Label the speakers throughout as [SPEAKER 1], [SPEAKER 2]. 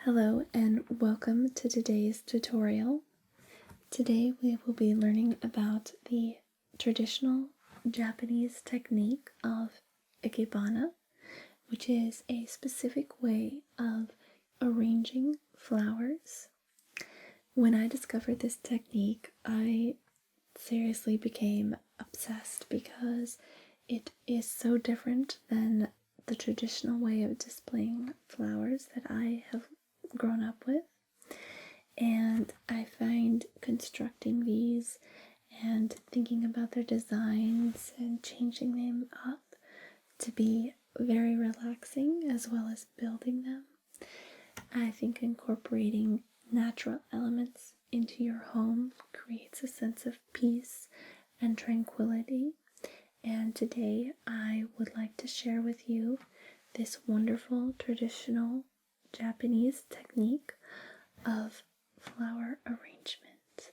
[SPEAKER 1] Hello and welcome to today's tutorial. Today we will be learning about the traditional Japanese technique of Ikebana, which is a specific way of arranging flowers. When I discovered this technique, I seriously became obsessed because it is so different than the traditional way of displaying flowers that I have grown up with, and I find constructing these and thinking about their designs and changing them up to be very relaxing, as well as building them. I think incorporating natural elements into your home creates a sense of peace and tranquility, and today I would like to share with you this wonderful traditional Japanese technique of flower arrangement.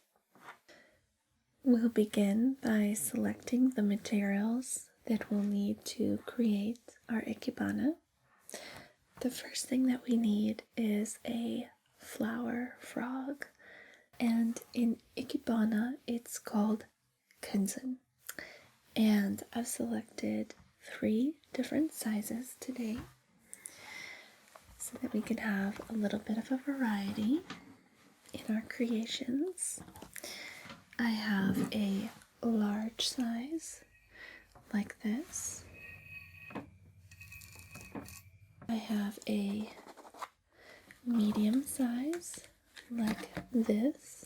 [SPEAKER 1] We'll begin by selecting the materials that we'll need to create our Ikebana. The first thing that we need is a flower frog, and in Ikebana it's called Kenzan. And I've selected 3 different sizes today so that we can have a little bit of a variety in our creations. I have a large size like this. I have a medium size like this.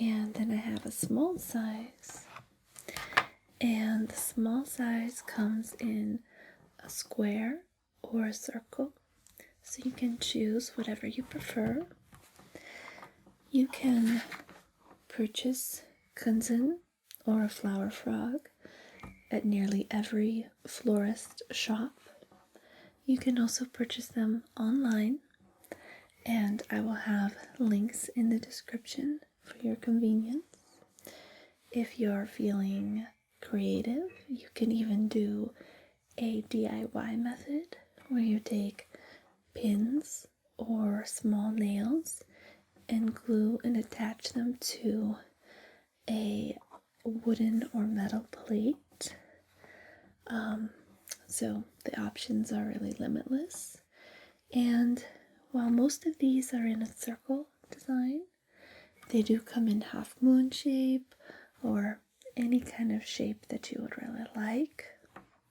[SPEAKER 1] And then I have a small size. And the small size comes in a square or a circle, so you can choose whatever you prefer. You can purchase Kenzan or a flower frog at nearly every florist shop. You can also purchase them online, and I will have links in the description for your convenience. If you're feeling creative, you can even do a DIY method where you take pins or small nails and glue and attach them to a wooden or metal plate. So the options are really limitless. And while most of these are in a circle design, they do come in half moon shape or any kind of shape that you would really like.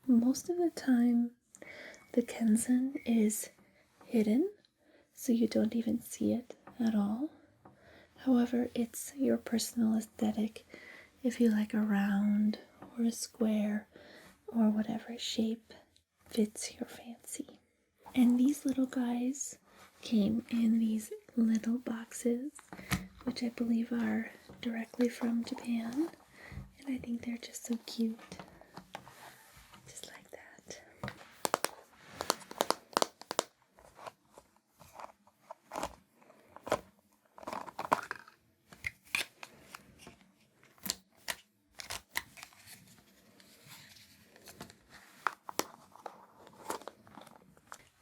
[SPEAKER 1] Most of the time, the Kenzan is hidden, so you don't even see it at all. However, it's your personal aesthetic if you like a round or a square or whatever shape fits your fancy. And these little guys came in these little boxes, which I believe are directly from Japan, and I think they're just so cute. Just like that.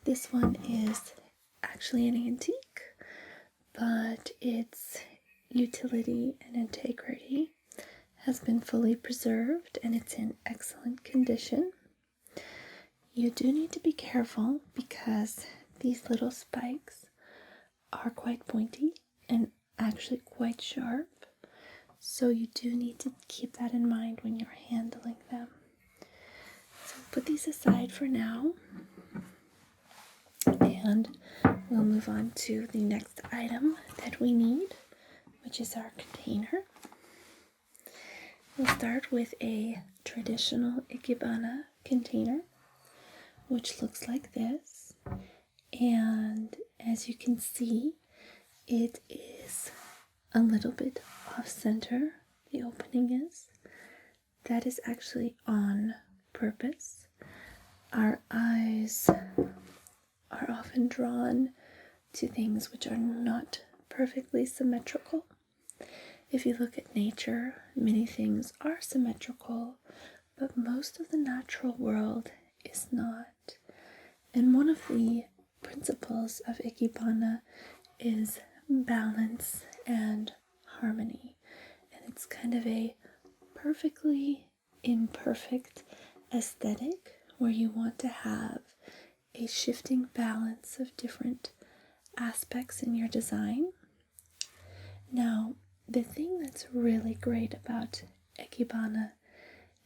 [SPEAKER 1] This one is actually an antique, but its utility and integrity has been fully preserved, and it's in excellent condition. You do need to be careful because these little spikes are quite pointy and actually quite sharp, so you do need to keep that in mind when you're handling them. So put these aside for now, and we'll move on to the next item that we need, which is our container. We'll start with a traditional Ikebana container, which looks like this. And as you can see, it is a little bit off center, the opening is. That is actually on purpose. Our eyes are often drawn to things which are not perfectly symmetrical. If you look at nature, many things are symmetrical, but most of the natural world is not. And one of the principles of Ikebana is balance and harmony. And it's kind of a perfectly imperfect aesthetic where you want to have a shifting balance of different aspects in your design. Now, the thing that's really great about Ikebana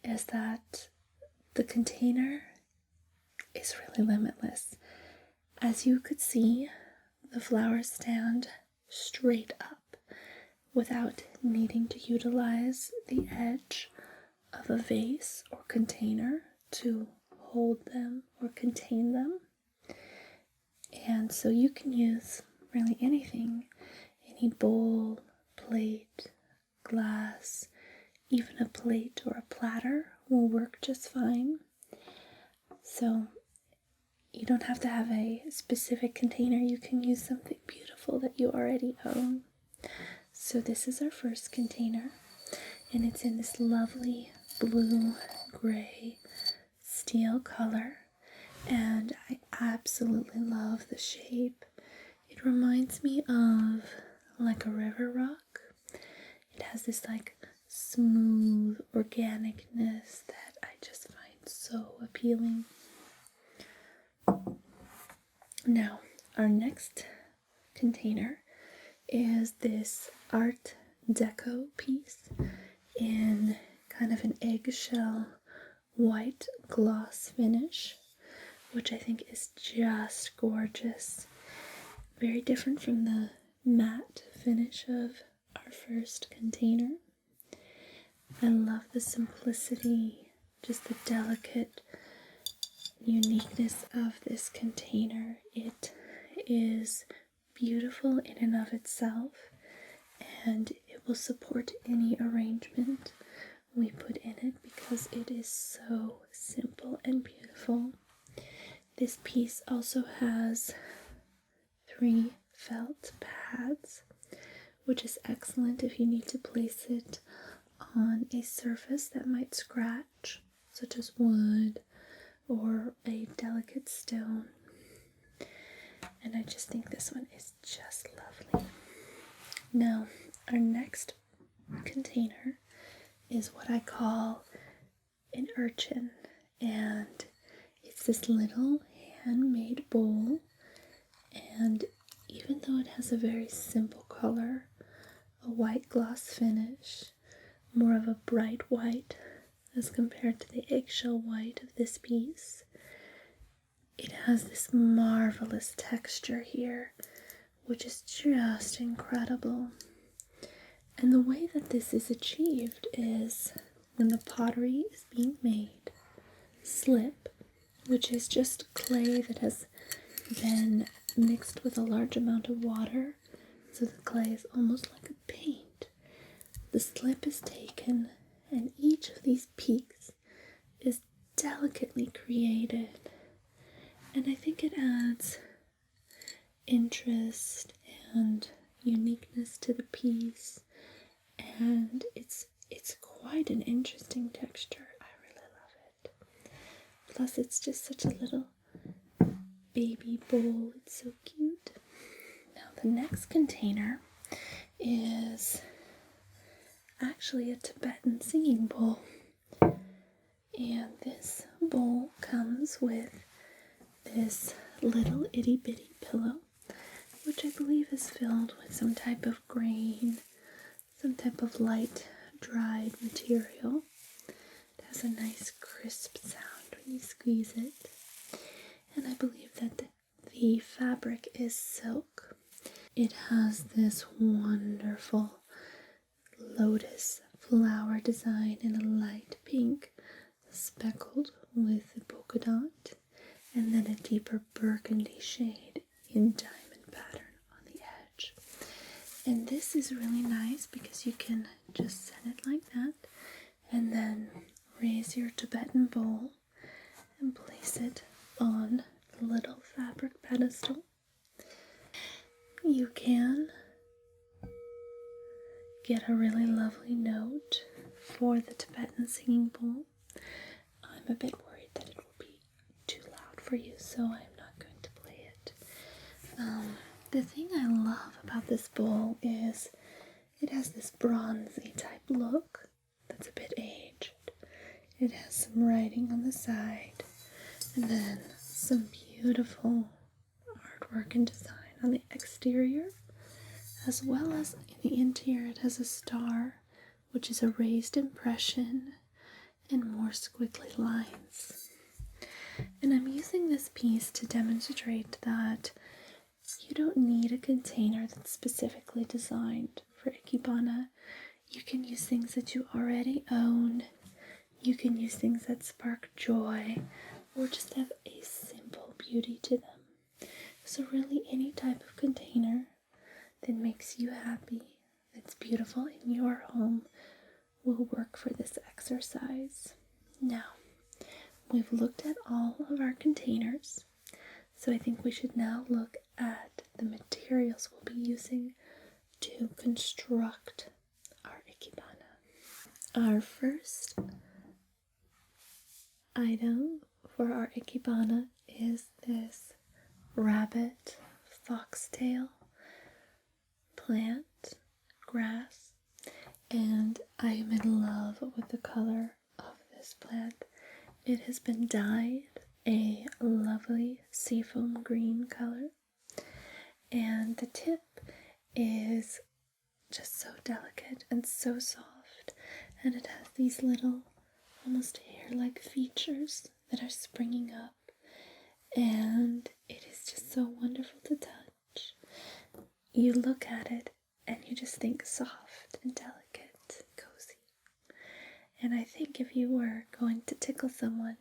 [SPEAKER 1] is that the container is really limitless. As you could see, the flowers stand straight up without needing to utilize the edge of a vase or container to hold them or contain them. And so you can use really anything, any bowl, plate, glass, even a plate or a platter will work just fine. So you don't have to have a specific container. You can use something beautiful that you already own. So this is our first container, and it's in this lovely blue-gray steel color, and I absolutely love the shape. It reminds me of like a river rock. It has this like smooth organicness that I just find so appealing. Now, our next container is this Art Deco piece in kind of an eggshell white gloss finish, which I think is just gorgeous. Very different from the matte finish of our first container. I love the simplicity, just the delicate uniqueness of this container. It is beautiful in and of itself, and it will support any arrangement we put in it because it is so simple and beautiful. This piece also has 3 felt pads, which is excellent if you need to place it on a surface that might scratch, such as wood or a delicate stone. And I just think this one is just lovely. Now, our next container is what I call an urchin, and it's this little handmade bowl, and even though it has a very simple color, a white gloss finish, more of a bright white as compared to the eggshell white of this piece, it has this marvelous texture here, which is just incredible. And the way that this is achieved is when the pottery is being made, slip, which is just clay that has been mixed with a large amount of water, so the clay is almost like a paint. The slip is taken, and each of these peaks is delicately created. And I think it adds interest and uniqueness to the piece, and it's quite an interesting texture. I really love it. Plus it's just such a little baby bowl. It's so cute. Now the next container is actually a Tibetan singing bowl, and this bowl comes with this little itty bitty pillow, which I believe is filled with some type of grain, some type of light dried material. It has a nice crisp sound when you squeeze it, and I believe that the fabric is silk. It has this wonderful lotus flower design in a light pink speckled with a polka dot, and then a deeper burgundy shade in diamond pattern on the edge. And this is really nice because you can just set it like that and then raise your Tibetan bowl and place it on the little fabric pedestal. You can get a really lovely note for the Tibetan singing bowl. I'm a bit worried that it will be too loud for you, so I'm not going to play it. The thing I love about this bowl is it has this bronzy type look that's a bit aged. It has some writing on the side and then some beautiful artwork and design on the exterior, as well as in the interior. It has a star, which is a raised impression and more squiggly lines. And I'm using this piece to demonstrate that you don't need a container that's specifically designed for Ikebana. You can use things that you already own. You can use things that spark joy or just have a simple beauty to them. So really any type of container that makes you happy, that's beautiful in your home, will work for this exercise. Now, we've looked at all of our containers, so I think we should now look at the materials we'll be using to construct our Ikebana. Our first item for our Ikebana is this rabbit foxtail plant, grass, and I am in love with the color of this plant. It has been dyed a lovely seafoam green color, and the tip is just so delicate and so soft, and it has these little almost hair-like features that are springing up, and it is just so wonderful to touch. You look at it and you just think soft and delicate, cozy. And I think if you were going to tickle someone,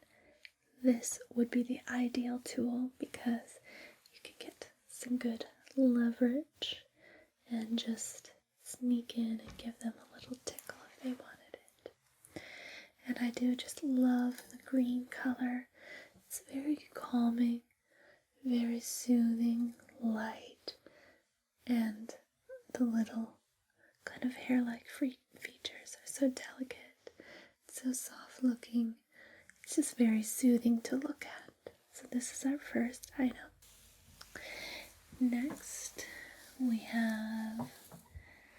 [SPEAKER 1] this would be the ideal tool, because you can get some good leverage and just sneak in and give them a little tickle if they wanted it. And I do just love the green color. It's very calming, very soothing, light, and the little kind of hair-like features are so delicate, so soft looking. It's just very soothing to look at. So this is our first item. Next, we have,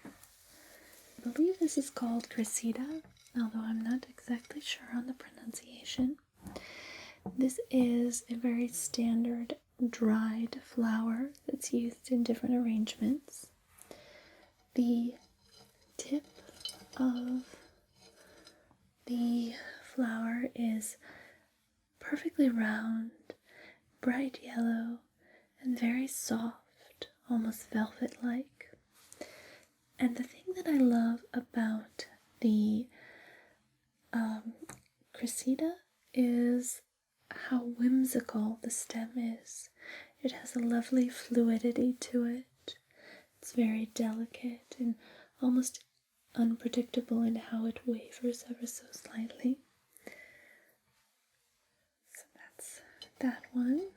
[SPEAKER 1] I believe this is called cressida, although I'm not exactly sure on the pronunciation. This is a very standard dried flower that's used in different arrangements. The tip of the flower is perfectly round, bright yellow, and very soft, almost velvet-like. And the thing that I love about the cressida is how whimsical the stem is. It has a lovely fluidity to it. It's very delicate and almost unpredictable in how it wavers ever so slightly. So that's that one.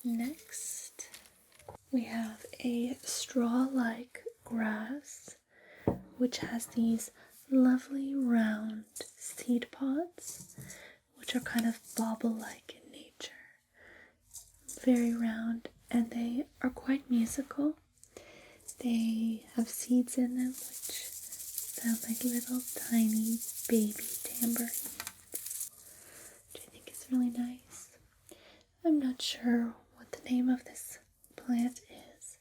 [SPEAKER 1] Next, we have a straw-like grass, which has these lovely round seed pods, which are kind of bauble-like in nature. Very round, and they are quite musical. They have seeds in them which sound like little tiny baby tambourines, which I think is really nice. I'm not sure what the name of this plant is.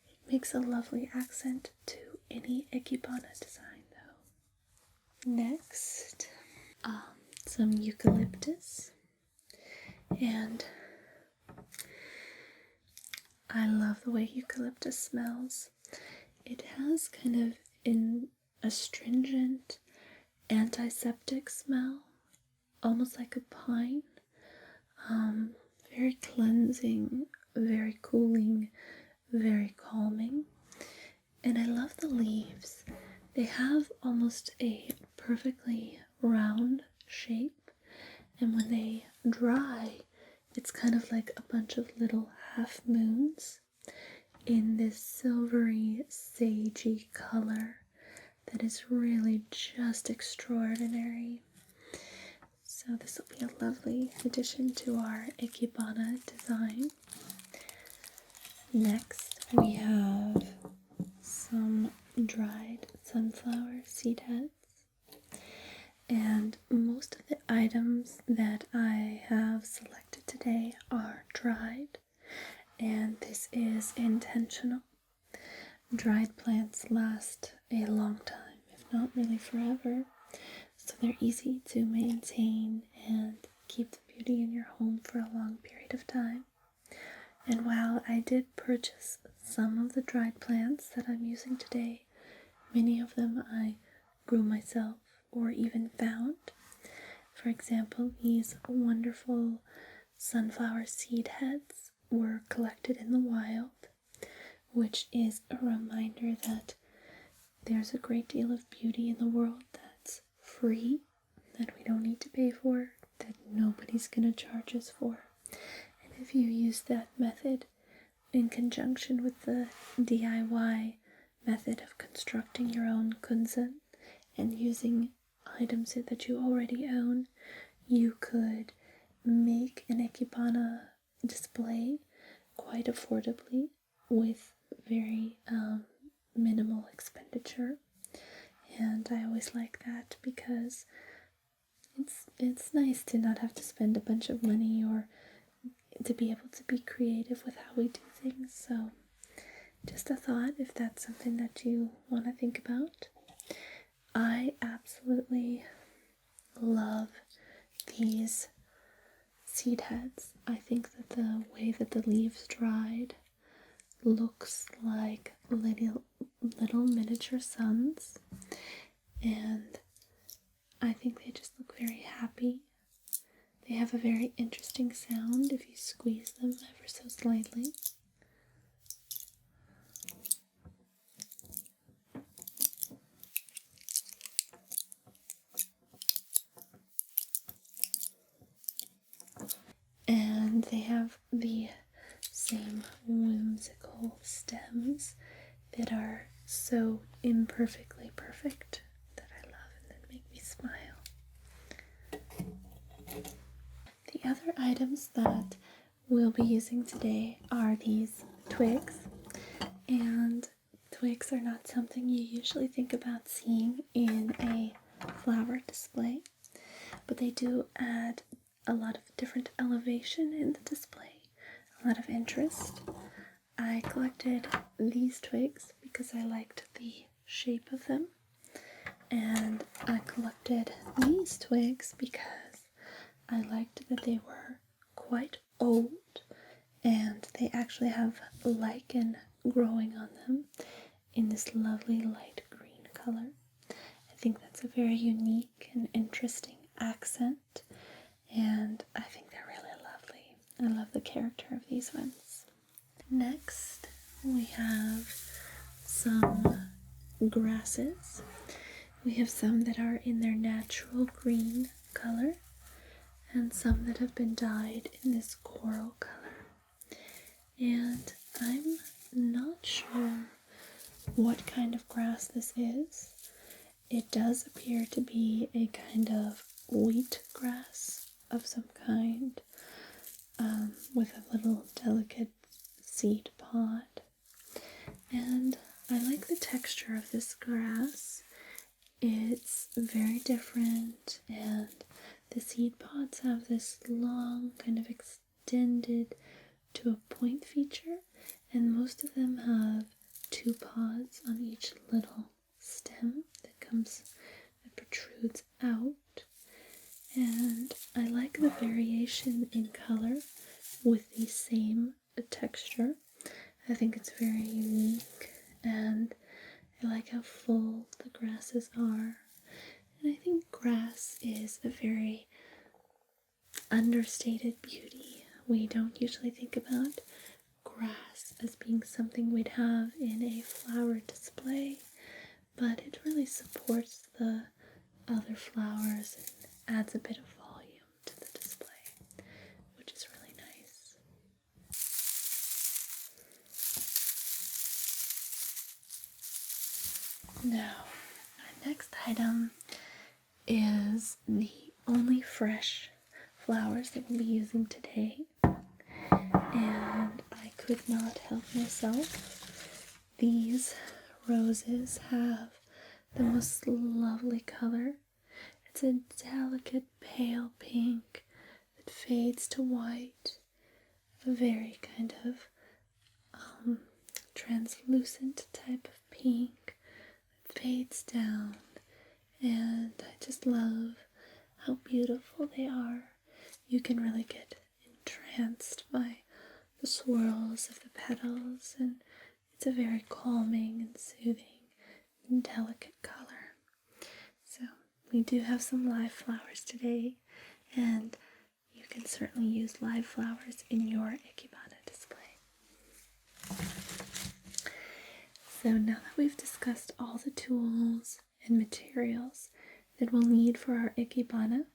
[SPEAKER 1] It makes a lovely accent to any Ikebana design though. Next, some eucalyptus, and I love the way eucalyptus smells. It has kind of an astringent, antiseptic smell, almost like a pine. Very cleansing, very cooling, very calming. And I love the leaves. They have almost a perfectly round shape, and when they dry, it's kind of like a bunch of little half moons in this silvery, sagey color that is really just extraordinary. So this will be a lovely addition to our Ikebana design. Next, we have some dried sunflower seed heads. And most of the items that I have selected today are dried, and this is intentional. Dried plants last a long time, if not really forever, so they're easy to maintain and keep the beauty in your home for a long period of time. And while I did purchase some of the dried plants that I'm using today, many of them I grew myself or even found. For example, these wonderful sunflower seed heads were collected in the wild, which is a reminder that there's a great deal of beauty in the world that's free, that we don't need to pay for, that nobody's going to charge us for. And if you use that method in conjunction with the DIY method of constructing your own Kenzan and using items that you already own, you could make an Ikebana display quite affordably with very minimal expenditure. And I always like that because it's nice to not have to spend a bunch of money or to be able to be creative with how we do things. So just a thought, if that's something that you want to think about. I absolutely love these seed heads. I think that the way that the leaves dried looks like little miniature suns, and I think they just look very happy. They have a very interesting sound if you squeeze them ever so slightly. And they have the same whimsical stems that are so imperfectly perfect that I love and that make me smile. The other items that we'll be using today are these twigs. And twigs are not something you usually think about seeing in a flower display, but they do add a lot of different elevation in the display, a lot of interest. I collected these twigs because I liked the shape of them, and I collected these twigs because I liked that they were quite old and they actually have lichen growing on them in this lovely light green color. I think that's a very unique and interesting accent, and I think they're really lovely. I love the character of these ones. Next, we have some grasses. We have some that are in their natural green color and some that have been dyed in this coral color. And I'm not sure what kind of grass this is. It does appear to be a kind of wheat grass of some kind, with a little delicate seed pod. And I like the texture of this grass. It's very different, and the seed pods have this long, kind of extended to a point feature, and most of them have 2 pods on each little stem that protrudes out. And I like the variation in color with the same texture. I think it's very unique, and I like how full the grasses are. And I think grass is a very understated beauty. We don't usually think about grass as being something we'd have in a flower display, but it really supports the other flowers and adds a bit of volume to the display, which is really nice. Now, our next item is the only fresh flowers that we'll be using today. And I could not help myself. These roses have the most lovely color. It's a delicate pale pink that fades to white, a very kind of translucent type of pink that fades down, and I just love how beautiful they are. You can really get entranced by the swirls of the petals, and it's a very calming and soothing and delicate color. So we do have some live flowers today, and you can certainly use live flowers in your Ikebana display. So now that we've discussed all the tools and materials that we'll need for our Ikebana,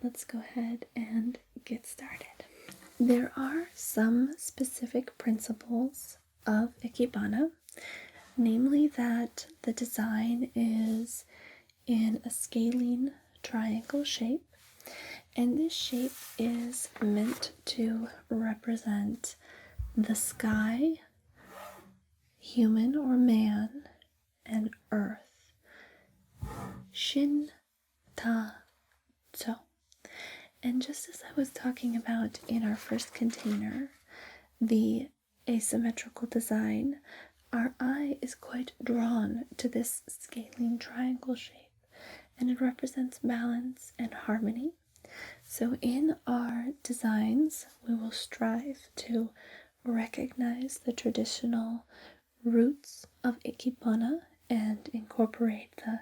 [SPEAKER 1] let's go ahead and get started. There are some specific principles of Ikebana, namely that the design is in a scalene triangle shape, and this shape is meant to represent the sky, human or man, and earth. Shin, ta, so. And just as I was talking about in our first container, the asymmetrical design, our eye is quite drawn to this scalene triangle shape, and it represents balance and harmony. So in our designs, we will strive to recognize the traditional roots of Ikebana and incorporate the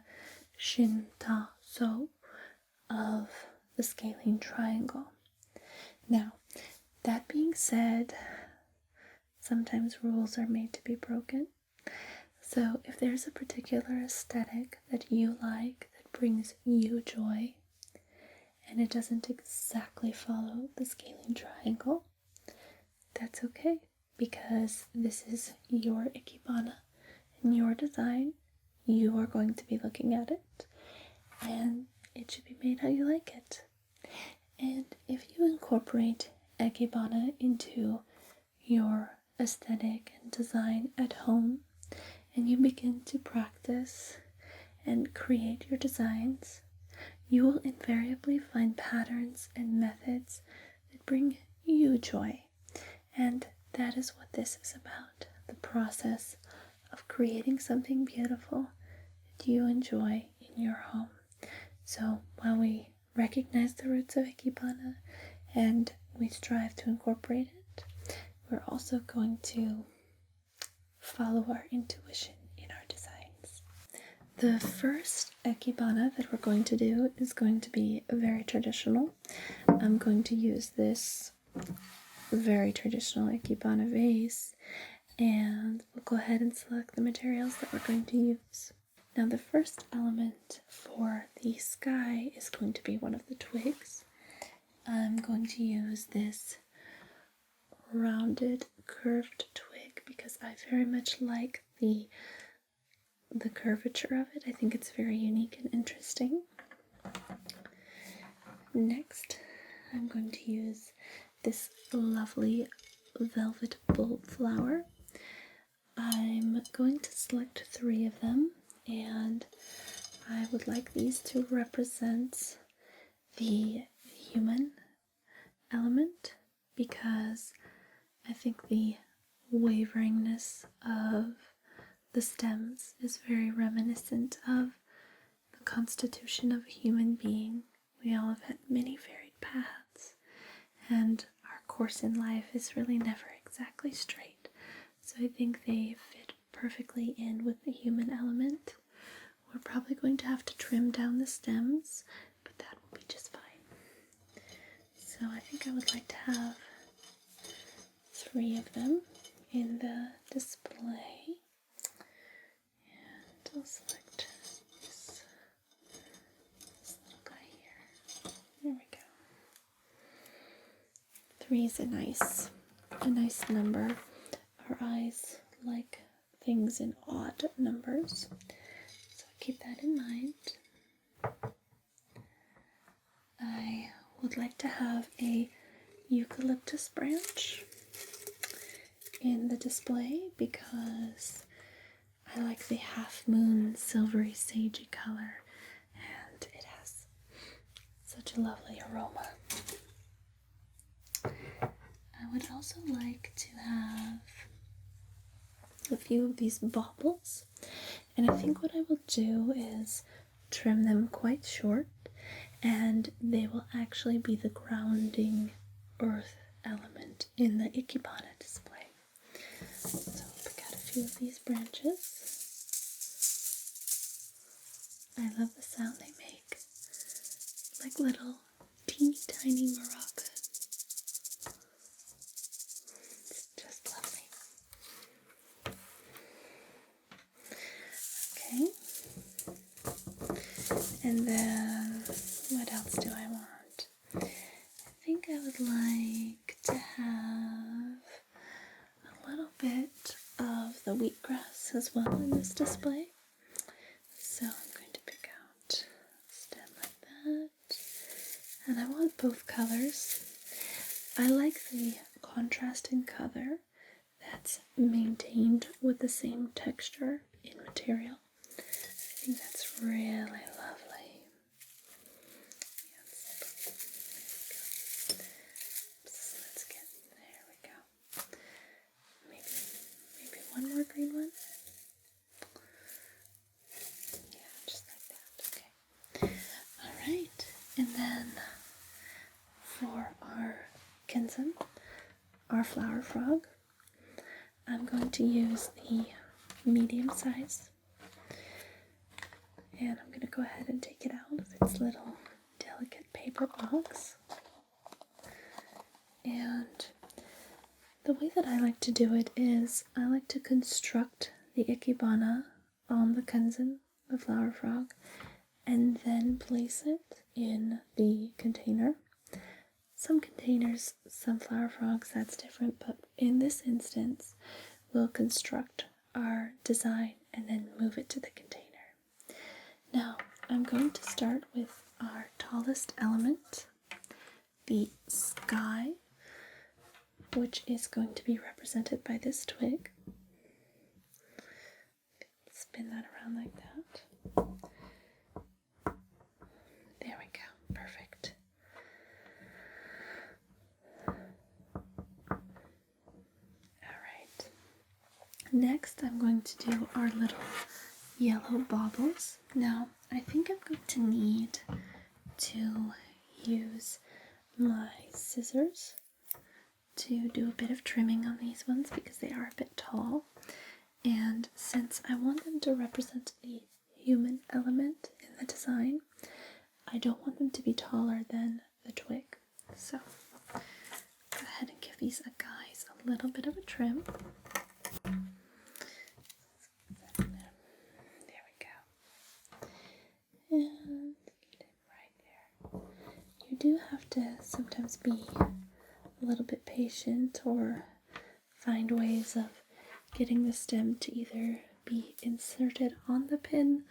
[SPEAKER 1] shin, ta, so of the scalene triangle. Now, that being said, sometimes rules are made to be broken. So if there's a particular aesthetic that you like, that brings you joy, and it doesn't exactly follow the scalene triangle, that's okay, because this is your Ikebana and your design. You are going to be looking at it, and it should be made how you like it. And if you incorporate Ikebana into your aesthetic and design at home, and you begin to practice and create your designs, you will invariably find patterns and methods that bring you joy. And that is what this is about, the process of creating something beautiful that you enjoy in your home. So while we recognize the roots of Ikebana and we strive to incorporate it, we're also going to follow our intuition in our designs. The first Ikebana that we're going to do is going to be very traditional. I'm going to use this very traditional Ikebana vase, and we'll go ahead and select the materials that we're going to use. Now the first element for the sky is going to be one of the twigs. I'm going to use this rounded curved twig because I very much like the curvature of it. I think it's very unique and interesting. Next, I'm going to use this lovely velvet bulb flower. I'm going to select 3 of them, and I would like these to represent the human element, because I think the waveringness of the stems is very reminiscent of the constitution of a human being. We all have had many varied paths, and our course in life is really never exactly straight. So I think they fit perfectly in with the human element. We're probably going to have to trim down the stems, but that will be just fine. So I think I would like to have 3 of them in the display. And I'll select this little guy here. There we go. 3 is a nice number. Our eyes like things in odd numbers, so keep that in mind. would like to have a eucalyptus branch in the display because I like the half moon silvery sagey color, and it has such a lovely aroma. I would also like to have a few of these baubles, and I think what I will do is trim them quite short, and they will actually be the grounding earth element in the Ikebana display. So I'll pick out a few of these branches. I love the sound they make, like little teeny tiny maracas. It's just lovely. Okay. And then, what else do I want? I think I would like to have a little bit of the wheatgrass as well in this display. So I'm going to pick out a stem like that. And I want both colors. I like the contrasting color that's maintained with the same texture in material. I think that's really lovely. Yes. Let's get, there we go. Maybe one more green one. Yeah, just like that. Okay. Alright. And then for our Kenzan, our flower frog, I'm going to use the medium size. And I'm going to go ahead and take it out of its little delicate paper box. And the way that I like to do it is I like to construct the Ikebana on the Kenzan, the flower frog, and then place it in the container. Some containers, some flower frogs, that's different, but in this instance, we'll construct our design and then move it to the container. Now, I'm going to start with our tallest element, the sky, which is going to be represented by this twig. Spin that around like that. There we go, perfect. Alright, next I'm going to do our little yellow baubles. Now, I think I'm going to need to use my scissors to do a bit of trimming on these ones because they are a bit tall. And since I want them to represent the human element in the design, I don't want them to be taller than the twig. So, go ahead and give these guys a little bit of a trim. And get it right there. You do have to sometimes be a little bit patient or find ways of getting the stem to either be inserted on the pin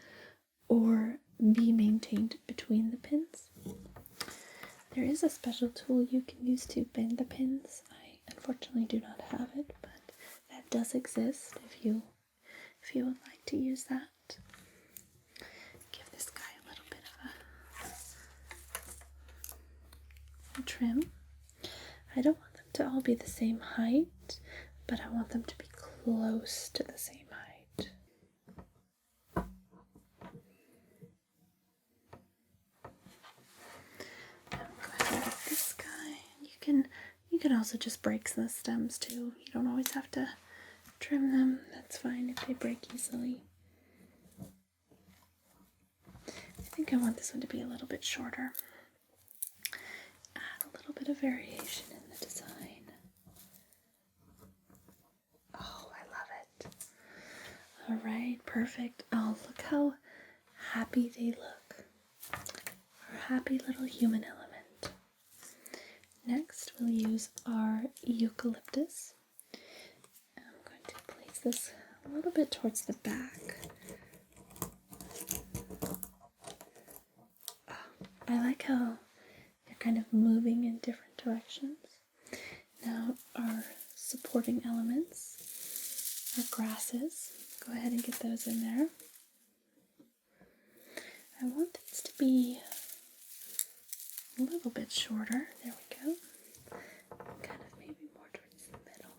[SPEAKER 1] or be maintained between the pins. There is a special tool you can use to bend the pins. I unfortunately do not have it, but that does exist if you would like to use that. Give this guy a little bit of a trim. I don't want them to all be the same height, but I want them to be close to the same height. Now go ahead and get this guy. You can also just break the stems too. You don't always have to trim them. That's fine if they break easily. I think I want this one to be a little bit shorter. Add a little bit of variation in the design. Oh, I love it. Alright, perfect. Oh, look how happy they look. Our happy little human element. Next, we'll use our eucalyptus. I'm going to place this a little bit towards the back. I like how it kind of moving in different directions. Now our supporting elements, our grasses, go ahead and get those in there. I want these to be a little bit shorter. There we go. Kind of maybe more towards the middle.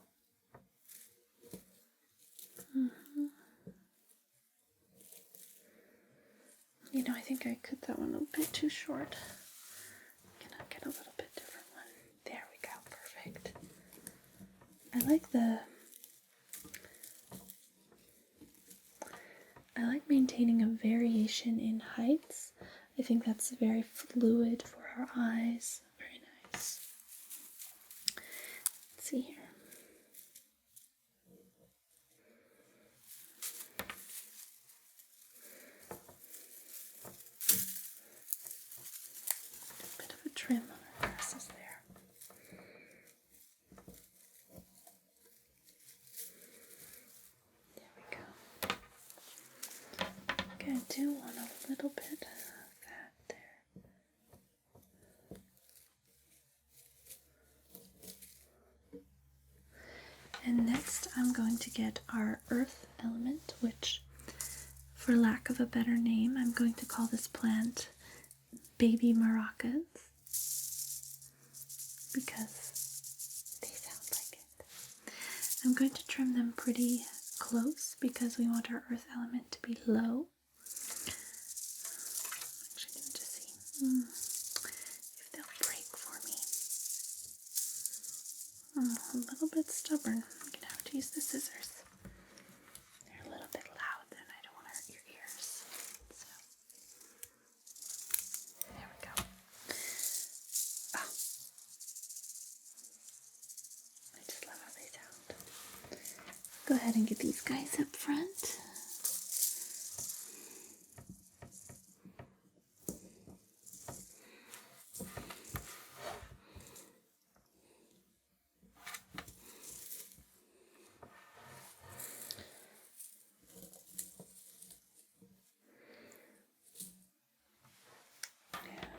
[SPEAKER 1] You know, I think I cut that one a bit too short. I'm gonna get a little bit different one. There we go, perfect. I like maintaining a variation in heights. I think that's very fluid for our eyes. Very nice. Let's see here. A bit of a trim on our grasses there. There we go. Okay, I do want a little bit of that there. And next I'm going to get our earth element, which, for lack of a better name, I'm going to call this plant baby maracas, because they sound like it. I'm going to trim them pretty close because we want our earth element to be low. Actually, let me just see if they'll break for me. A little bit stubborn. I'm gonna have to use the scissors. They're a little bit loud, then I don't want to hurt your ears. So there we go. Oh, I just love how they sound. Go ahead and get these guys up front.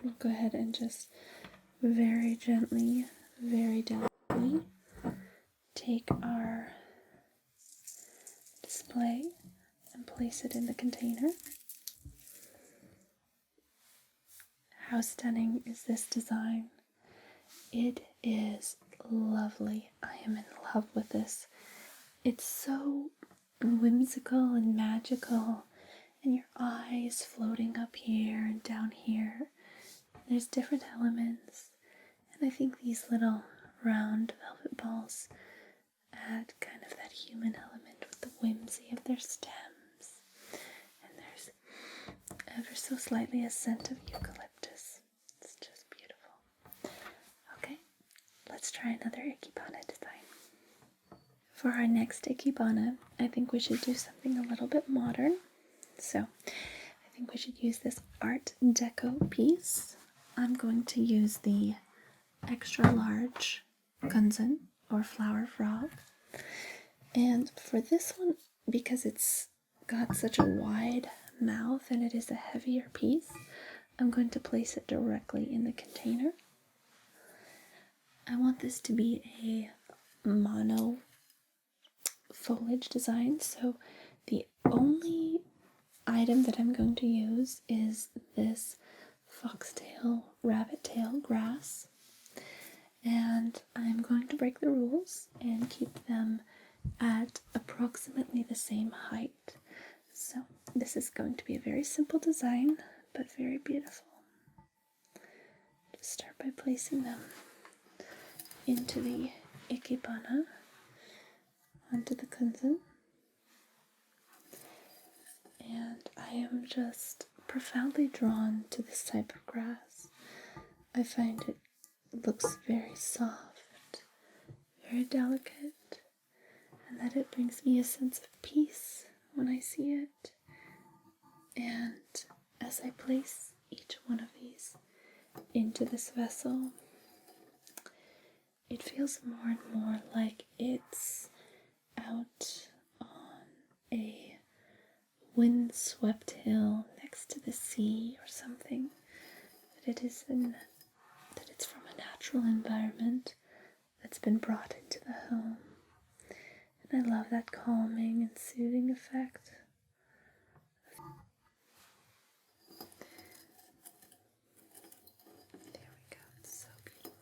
[SPEAKER 1] We'll go ahead and just very gently, very delicately take our display and place it in the container. How stunning is this design? It is lovely. I am in love with this. It's so whimsical and magical, and your eyes floating up here and down here. There's different elements, and I think these little round velvet balls add kind of that human element with the whimsy of their stems. And there's ever so slightly a scent of eucalyptus. It's just beautiful. Okay, let's try another Ikebana design. For our next Ikebana, I think we should do something a little bit modern. So I think we should use this Art Deco piece. I'm going to use the extra large Kenzan, or flower frog. And for this one, because it's got such a wide mouth and it is a heavier piece, I'm going to place it directly in the container. I want this to be a mono foliage design, so the only item that I'm going to use is this foxtail, rabbit tail grass, and I'm going to break the rules and keep them at approximately the same height. So this is going to be a very simple design, but very beautiful. Just start by placing them into the Ikebana, onto the Kenzan, and I am just profoundly drawn to this type of grass. I find it looks very soft, very delicate, and that it brings me a sense of peace when I see it. And as I place each one of these into this vessel, it feels more and more like it's out on a windswept hill next to the sea or something. That it's natural environment that's been brought into the home. And I love that calming and soothing effect. There we go, it's so beautiful.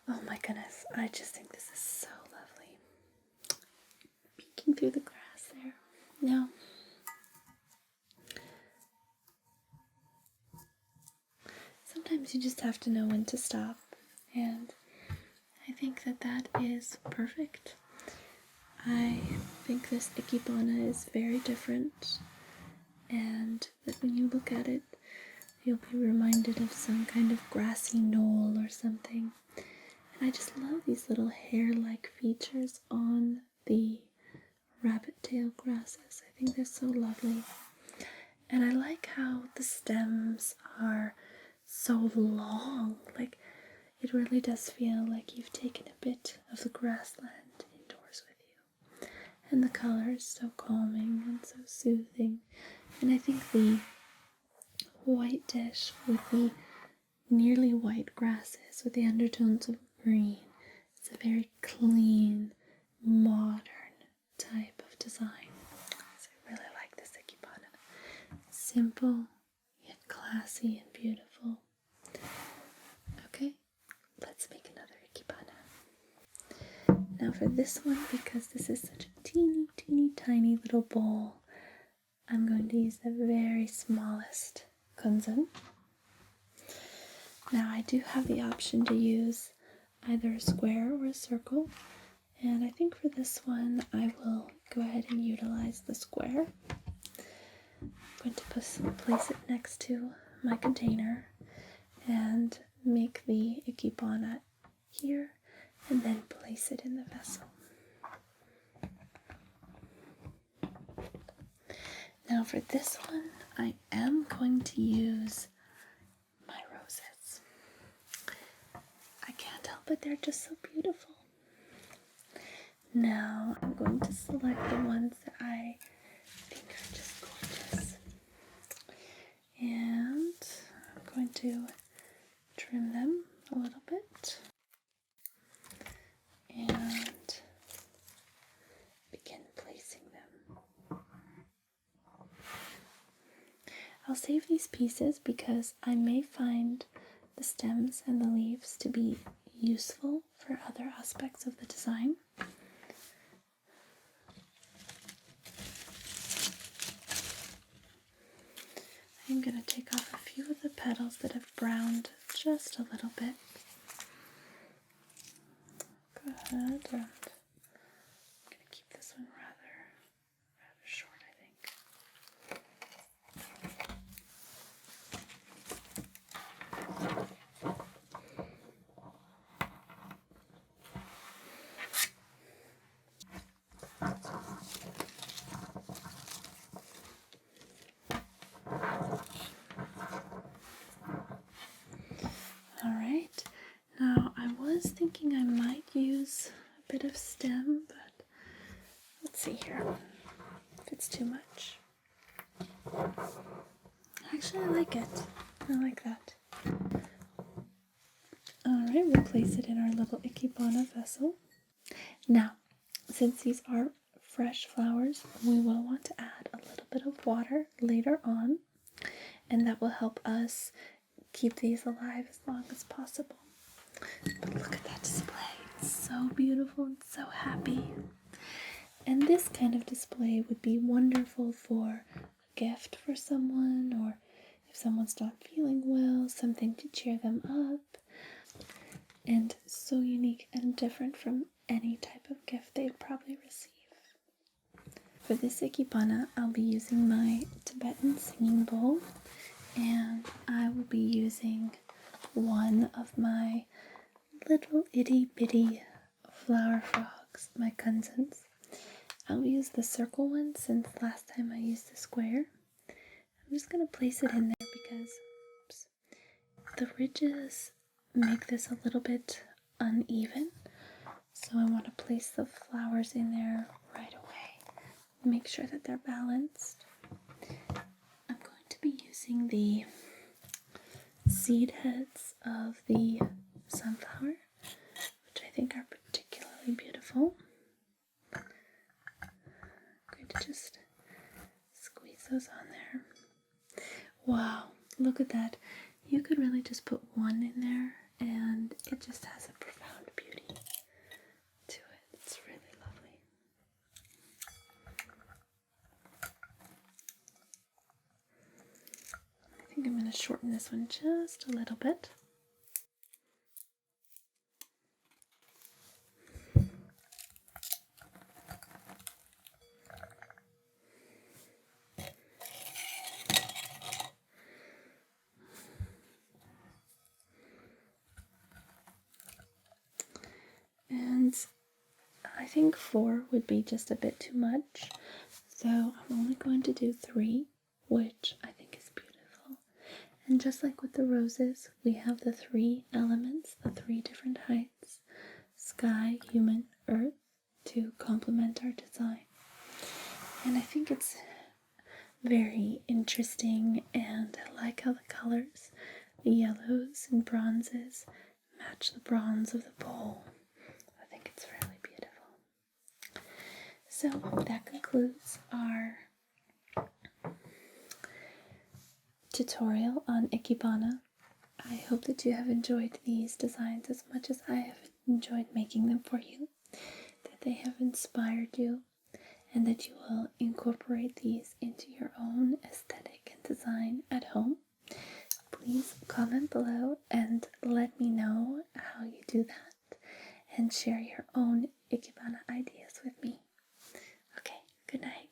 [SPEAKER 1] Oh my goodness, I just think this is so lovely. Peeking through the grass there. Now, sometimes you just have to know when to stop, and I think that is perfect. I think this Ikebana is very different, and that when you look at it, you'll be reminded of some kind of grassy knoll or something. And I just love these little hair-like features on the rabbit tail grasses. I think they're so lovely. And I like how the stems are so long. Like, it really does feel like you've taken a bit of the grassland indoors with you. And the color is so calming and so soothing. And I think the white dish with the nearly white grasses with the undertones of green, it's a very clean, modern type of design. So I really like this Ikebana. Simple, yet classy and beautiful. Okay, let's make another Ikebana. Now for this one, because this is such a teeny, teeny, tiny little bowl, I'm going to use the very smallest Kenzan. Now I do have the option to use either a square or a circle, and I think for this one I will go ahead and utilize the square. I'm going to place it next to my container and make the Ikebana here, and then place it in the vessel. Now for this one, I am going to use my roses. I can't help it, they're just so beautiful. Now I'm going to select the ones that I think are just gorgeous. And I'm going to trim them a little bit and begin placing them. I'll save these pieces because I may find the stems and the leaves to be useful for other aspects of the design. I'm going to take off a few of the petals that have browned just a little bit. Go ahead, and I'm going to keep this one rather short, I think. Alright, now I was thinking I might use a bit of stem, but let's see here if it's too much. Actually, I like it. I like that. Alright, we'll place it in our little Ikebana vessel. Now, since these are fresh flowers, we will want to add a little bit of water later on, and that will help us keep these alive as long as possible. But look at that display. It's so beautiful and so happy. And this kind of display would be wonderful for a gift for someone, or if someone's not feeling well, something to cheer them up. And so unique and different from any type of gift they'd probably receive. For this Ikebana, I'll be using my Tibetan singing bowl, and I will be using one of my little itty bitty flower frogs, my Kenzans. I'll use the circle one since last time I used the square. I'm just going to place it in there because the ridges make this a little bit uneven. So I want to place the flowers in there right away. Make sure that they're balanced. I'm going to be using the seed heads of the sunflower, which I think are particularly beautiful. I'm going to just squeeze those on there. Wow, look at that. You could really just put one in there and it just has a profound beauty to it. It's really lovely. I think I'm going to shorten this one just a little bit. And I think 4 would be just a bit too much, so I'm only going to do 3, which I think is beautiful. And just like with the roses, we have the 3 elements, the 3 different heights: sky, human, earth, to complement our design. And I think it's very interesting, and I like how the colors, the yellows and bronzes, match the bronze of the bowl. I think it's really beautiful. So that concludes our tutorial on Ikebana. I hope that you have enjoyed these designs as much as I have enjoyed making them for you, that they have inspired you, and that you will incorporate these into your own aesthetic and design at home. Please comment below and let me know how you do that, and share your own Ikebana ideas with me. Okay, good night.